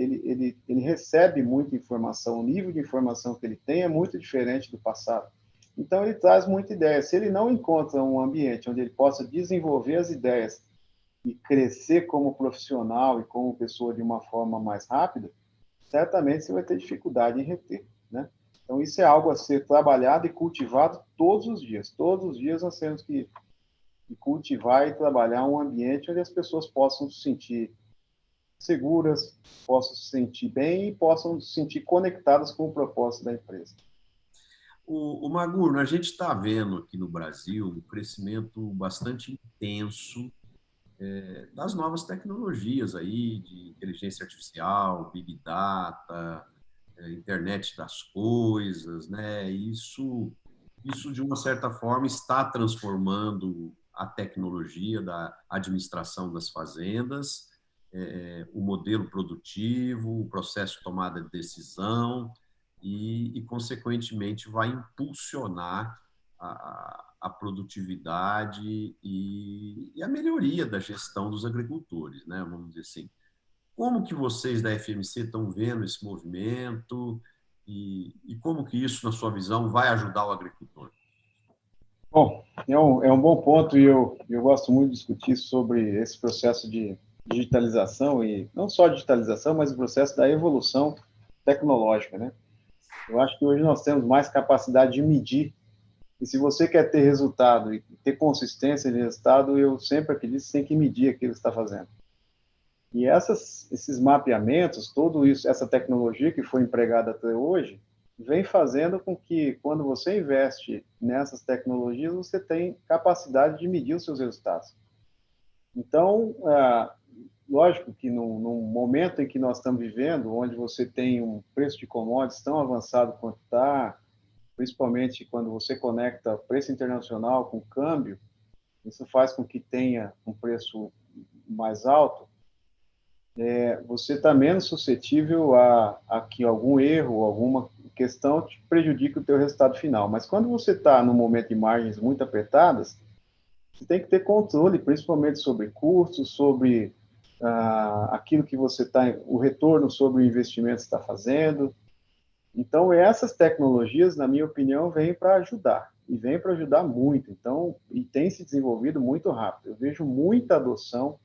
Speaker 6: recebe muita informação, o nível de informação que ele tem é muito diferente do passado. Então, ele traz muita ideia. Se ele não encontra um ambiente onde ele possa desenvolver as ideias e crescer como profissional e como pessoa de uma forma mais rápida, certamente você vai ter dificuldade em reter, né? Então, isso é algo a ser trabalhado e cultivado todos os dias. Todos os dias nós temos que cultivar e trabalhar um ambiente onde as pessoas possam se sentir seguras, possam se sentir bem e possam se sentir conectadas com o propósito da empresa.
Speaker 1: O Magurno, a gente está vendo aqui no Brasil um crescimento bastante intenso das novas tecnologias aí, de inteligência artificial, Big Data, internet das coisas, né? Isso, de uma certa forma, está transformando a tecnologia da administração das fazendas, o modelo produtivo, o processo de tomada de decisão consequentemente, vai impulsionar a produtividade e a melhoria da gestão dos agricultores, né? Vamos dizer assim. Como que vocês da FMC estão vendo esse movimento e como que isso, na sua visão, vai ajudar o agricultor?
Speaker 6: Bom, é um bom ponto e eu gosto muito de discutir sobre esse processo de digitalização e não só a digitalização, mas o processo da evolução tecnológica, né? Eu acho que hoje nós temos mais capacidade de medir e se você quer ter resultado e ter consistência de resultado, eu sempre acredito que você tem que medir aquilo que você está fazendo. E esses mapeamentos, tudo isso, essa tecnologia que foi empregada até hoje, vem fazendo com que, quando você investe nessas tecnologias, você tem capacidade de medir os seus resultados. Então, lógico que num momento em que nós estamos vivendo, onde você tem um preço de commodities tão avançado quanto está, principalmente quando você conecta preço internacional com câmbio, isso faz com que tenha um preço mais alto, você está menos suscetível a que algum erro, alguma questão te prejudique o teu resultado final. Mas quando você está num momento de margens muito apertadas, você tem que ter controle, principalmente sobre custos, sobre aquilo que você está, o retorno sobre o investimento que está fazendo. Então, essas tecnologias, na minha opinião, vêm para ajudar, e vêm para ajudar muito. Então, e tem se desenvolvido muito rápido. Eu vejo muita adoção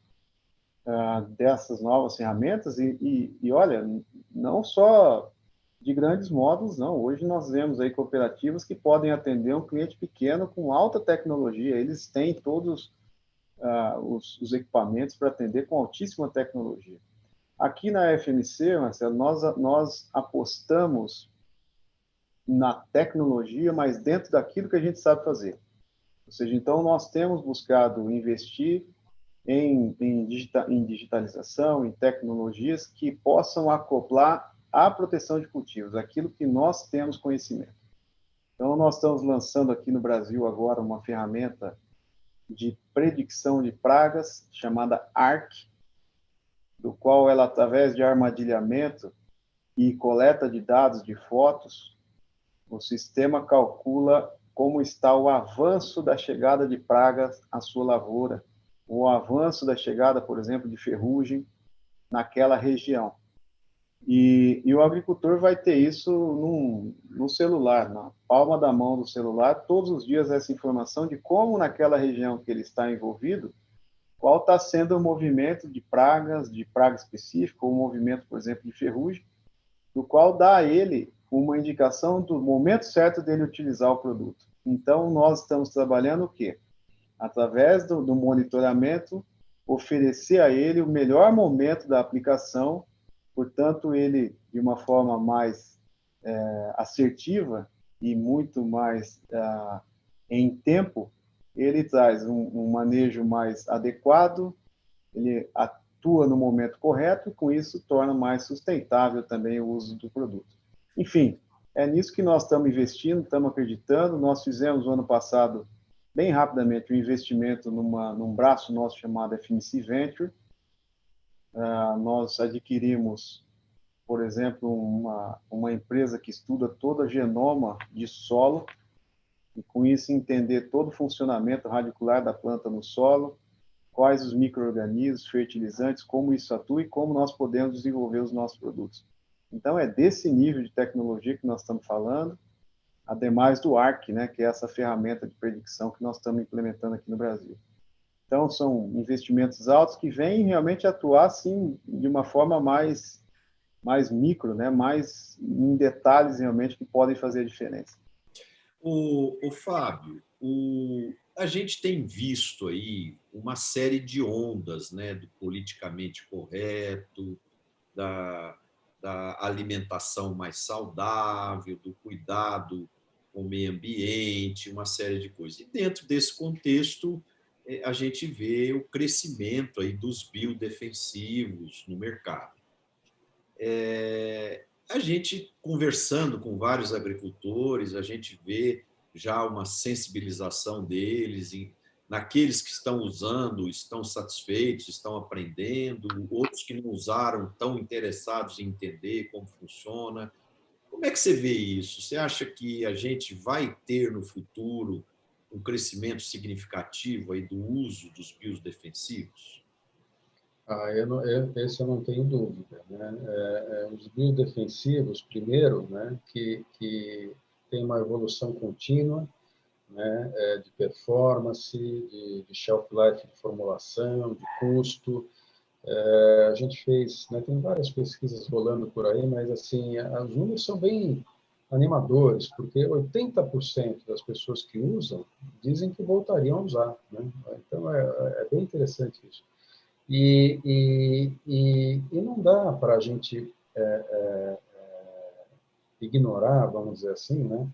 Speaker 6: dessas novas ferramentas e olha, não só de grandes módulos, não. Hoje nós vemos aí cooperativas que podem atender um cliente pequeno com alta tecnologia. Eles têm todos os equipamentos para atender com altíssima tecnologia. Aqui na FMC, Marcelo, nós apostamos na tecnologia, mas dentro daquilo que a gente sabe fazer. Ou seja, então nós temos buscado investir em digitalização, em tecnologias que possam acoplar a proteção de cultivos, aquilo que nós temos conhecimento. Então, nós estamos lançando aqui no Brasil agora uma ferramenta de predição de pragas, chamada ARC, do qual ela, através de armadilhamento e coleta de dados de fotos, o sistema calcula como está o avanço da chegada de pragas à sua lavoura, o avanço da chegada, por exemplo, de ferrugem naquela região. E o agricultor vai ter isso no celular, na palma da mão do celular, todos os dias essa informação de como naquela região que ele está envolvido, qual está sendo o movimento de praga específica, ou o movimento, por exemplo, de ferrugem, do qual dá a ele uma indicação do momento certo dele utilizar o produto. Então, nós estamos trabalhando o quê? Através do monitoramento, oferecer a ele o melhor momento da aplicação, portanto, ele, de uma forma mais assertiva e muito mais em tempo, ele traz um manejo mais adequado, ele atua no momento correto e, com isso, torna mais sustentável também o uso do produto. Enfim, é nisso que nós estamos investindo, estamos acreditando. Nós fizemos, no ano passado, bem rapidamente, um investimento num braço nosso chamado FMC Venture. Nós adquirimos, por exemplo, uma empresa que estuda todo o genoma de solo, e com isso entender todo o funcionamento radicular da planta no solo, quais os micro-organismos, fertilizantes, como isso atua e como nós podemos desenvolver os nossos produtos. Então, é desse nível de tecnologia que nós estamos falando, ademais do ARC, né, que é essa ferramenta de predicção que nós estamos implementando aqui no Brasil. Então, são investimentos altos que vêm realmente atuar, assim, de uma forma mais micro, né, mais em detalhes, realmente, que podem fazer a diferença.
Speaker 1: O Fábio, a gente tem visto aí uma série de ondas, né, do politicamente correto, da alimentação mais saudável, do cuidado com o meio ambiente, uma série de coisas. E dentro desse contexto, a gente vê o crescimento aí dos biodefensivos no mercado. A gente, conversando com vários agricultores, a gente vê já uma sensibilização deles, naqueles que estão usando, estão satisfeitos, estão aprendendo, outros que não usaram, estão interessados em entender como funciona. Como é que você vê isso? Você acha que a gente vai ter no futuro um crescimento significativo aí do uso dos biodefensivos?
Speaker 7: Esse eu não tenho dúvida, né? Os biodefensivos, primeiro, né, que tem uma evolução contínua, né, de performance, de shelf life, de formulação, de custo. A gente fez, né, tem várias pesquisas rolando por aí, mas assim, os números são bem animadores, porque 80% das pessoas que usam dizem que voltariam a usar, né? Então é bem interessante isso. E não dá para a gente ignorar, vamos dizer assim, né,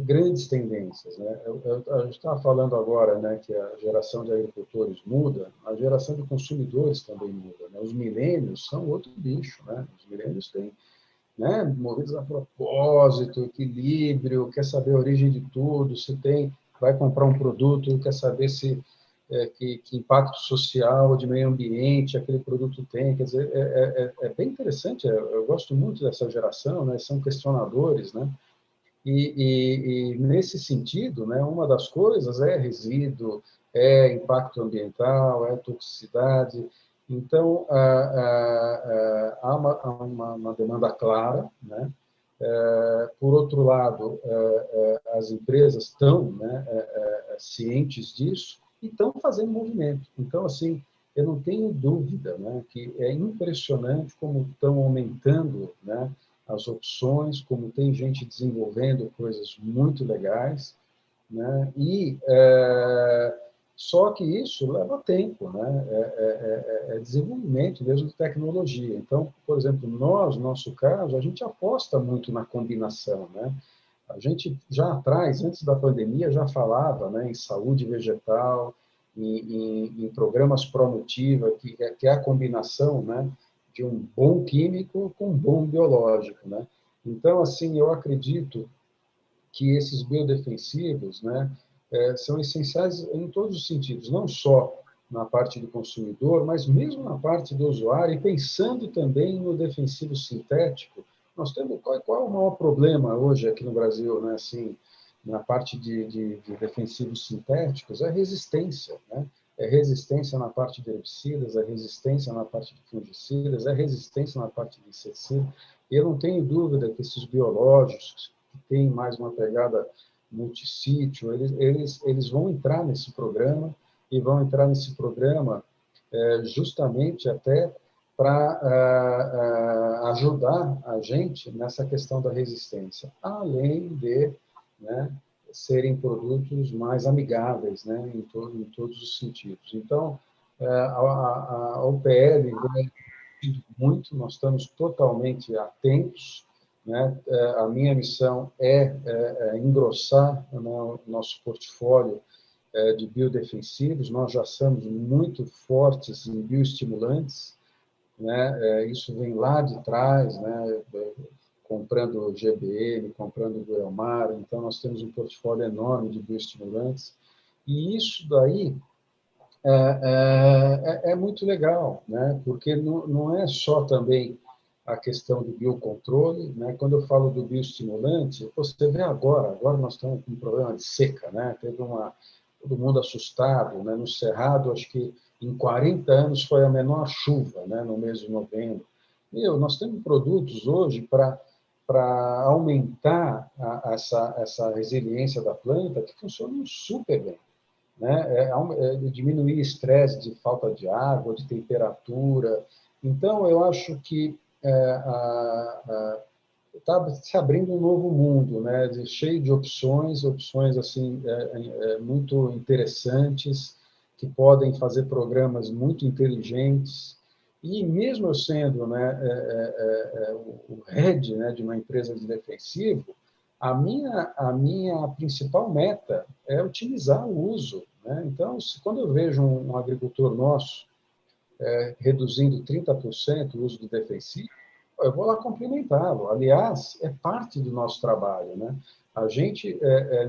Speaker 7: grandes tendências, né? A gente estava falando agora, né, que a geração de agricultores muda, a geração de consumidores também muda, né? Os milênios são outro bicho, né? Os milênios têm, né, movidos a propósito, equilíbrio, quer saber a origem de tudo, se tem, vai comprar um produto, quer saber se que impacto social, de meio ambiente aquele produto tem. Quer dizer, é bem interessante, eu gosto muito dessa geração, né? São questionadores, né? E nesse sentido, né, uma das coisas é resíduo, é impacto ambiental, é toxicidade. Então, há uma demanda clara, né? Por outro lado, as empresas estão, né, cientes disso e estão fazendo movimento. Então, assim, eu não tenho dúvida, né, que é impressionante como estão aumentando, né, as opções, como tem gente desenvolvendo coisas muito legais, né, só que isso leva tempo, né? É desenvolvimento mesmo de tecnologia. Então, por exemplo, no nosso caso, a gente aposta muito na combinação, né? A gente já atrás, antes da pandemia, já falava, né, em saúde vegetal, em programas Pronutiva, que é a combinação, né, de um bom químico com um bom biológico, né? Então, assim, eu acredito que esses biodefensivos, né, são essenciais em todos os sentidos, não só na parte do consumidor, mas mesmo na parte do usuário, e pensando também no defensivo sintético. Nós temos qual é o maior problema hoje aqui no Brasil, né? Assim, na parte de defensivos sintéticos, é a resistência, né? É resistência na parte de herbicidas, é resistência na parte de fungicidas, é resistência na parte de inseticida. E eu não tenho dúvida que esses biológicos, que têm mais uma pegada multissítio, eles vão entrar nesse programa, e vão entrar nesse programa justamente até para ajudar a gente nessa questão da resistência, além de, né, serem produtos mais amigáveis, né, em todos os sentidos. Então, a UPL vem muito, nós estamos totalmente atentos, né? A minha missão é engrossar o nosso portfólio de biodefensivos. Nós já somos muito fortes em bioestimulantes, né? Isso vem lá de trás, né? Comprando GBM, comprando Goelmar, então nós temos um portfólio enorme de bioestimulantes, e isso daí é muito legal, né? Porque não é só também a questão do biocontrole, né? Quando eu falo do bioestimulante, você vê agora nós estamos com um problema de seca, né? Teve todo mundo assustado, né? No Cerrado, acho que em 40 anos foi a menor chuva, né? No mês de novembro. Nós temos produtos hoje para aumentar essa resiliência da planta que funcionam super bem, né? Diminuir estresse de falta de água, de temperatura. Então, eu acho que está se abrindo um novo mundo, né? Cheio de opções assim muito interessantes, que podem fazer programas muito inteligentes. E mesmo eu sendo, né, o head, né, de uma empresa de defensivo, a minha principal meta é otimizar o uso, né? Então, quando eu vejo um agricultor nosso reduzindo 30% o uso do defensivo, eu vou lá cumprimentá-lo. Aliás, é parte do nosso trabalho, né? A gente,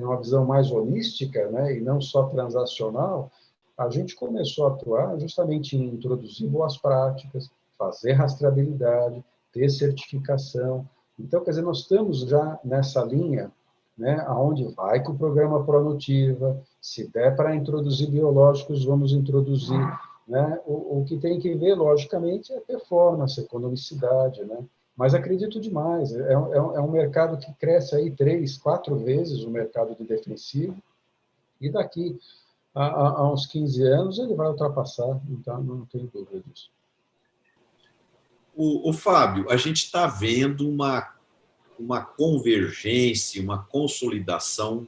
Speaker 7: numa visão mais holística, né, e não só transacional, a gente começou a atuar justamente em introduzir boas práticas, fazer rastreabilidade, ter certificação. Então, quer dizer, nós estamos já nessa linha, né, aonde vai com o programa Pronutiva, se der para introduzir biológicos, vamos introduzir, né? O que tem que ver, logicamente, é performance, economicidade, né? Mas acredito demais, é um mercado que cresce aí 3, 4 vezes o mercado de defensivo, e daqui a uns 15 anos ele vai ultrapassar, então não tenho dúvida disso.
Speaker 1: O Fábio, a gente está vendo uma convergência, uma consolidação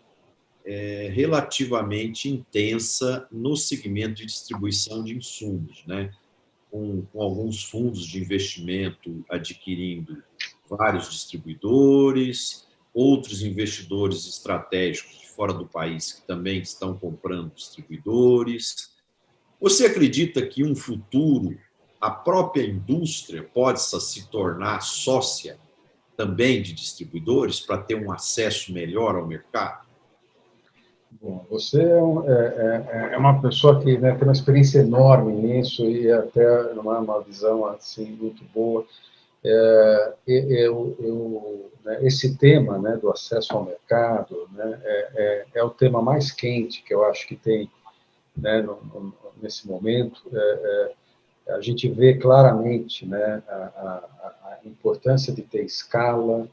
Speaker 1: relativamente intensa no segmento de distribuição de insumos, né? Com alguns fundos de investimento adquirindo vários distribuidores, outros investidores estratégicos de fora do país que também estão comprando distribuidores. Você acredita que, um futuro, a própria indústria possa se tornar sócia também de distribuidores para ter um acesso melhor ao mercado?
Speaker 7: Bom, você é uma pessoa que, né, tem uma experiência enorme nisso e até uma visão assim muito boa. Né, esse tema, né, do acesso ao mercado, né, é o tema mais quente que eu acho que tem, né, nesse momento. A gente vê claramente, né, a importância de ter escala.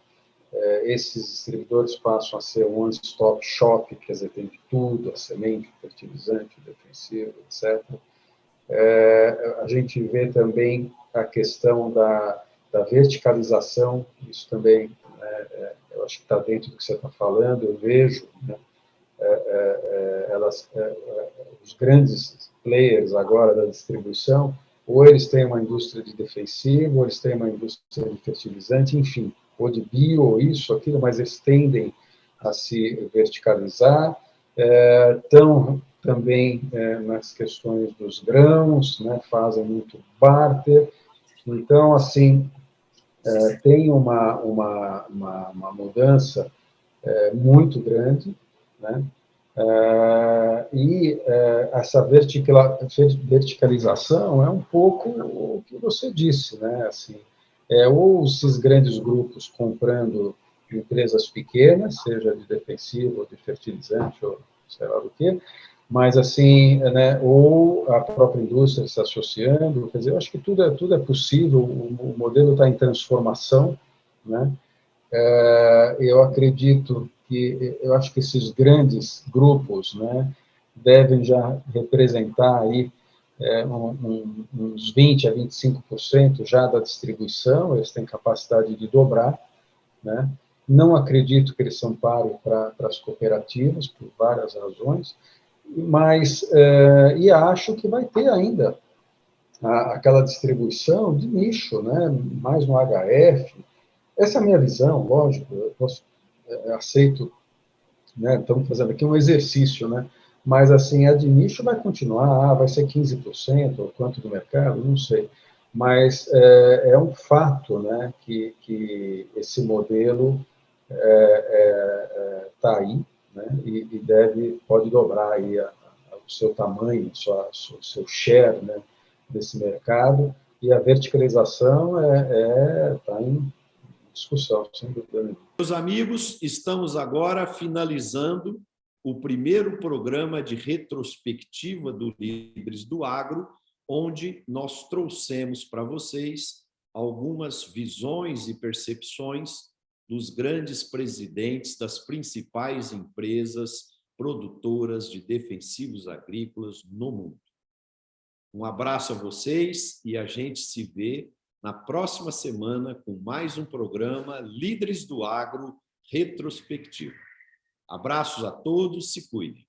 Speaker 7: Esses distribuidores passam a ser um one-stop shop, quer dizer, tem de tudo, a semente, o fertilizante, o defensivo, etc. A gente vê também a questão da verticalização, isso também, eu acho que está dentro do que você está falando, eu vejo, né, os grandes players agora da distribuição, ou eles têm uma indústria de defensivo, ou eles têm uma indústria de fertilizante, enfim, ou de bio, ou isso, aquilo, mas eles tendem a se verticalizar. Estão também nas questões dos grãos, né, fazem muito barter. Então, assim, tem uma mudança muito grande, né? Essa verticalização é um pouco o que você disse, né? Assim, ou esses grandes grupos comprando empresas pequenas, seja de defensivo, ou de fertilizante, ou sei lá do que, mas assim, né? Ou a própria indústria se associando. Quer dizer, eu acho que tudo é possível. O modelo está em transformação, né? Eu acredito eu acho que esses grandes grupos, né, devem já representar aí uns 20 a 25% já da distribuição. Eles têm capacidade de dobrar, né? Não acredito que eles são páreo para as cooperativas, por várias razões, mas e acho que vai ter ainda aquela distribuição de nicho, né? Mais no HF. Essa é a minha visão, lógico. Eu aceito, né? Estamos fazendo aqui um exercício, né? Mas assim, a de nicho vai continuar, vai ser 15%, ou quanto do mercado, não sei. Mas é um fato, né, que esse modelo está aí, né, e pode dobrar aí o seu tamanho, o seu share, né, desse mercado, e a verticalização está em discussão, sem dúvida nenhuma.
Speaker 1: Meus amigos, estamos agora finalizando o primeiro programa de retrospectiva do Líderes do Agro, onde nós trouxemos para vocês algumas visões e percepções dos grandes presidentes das principais empresas produtoras de defensivos agrícolas no mundo. Um abraço a vocês e a gente se vê na próxima semana com mais um programa Líderes do Agro Retrospectivo. Abraços a todos, se cuidem.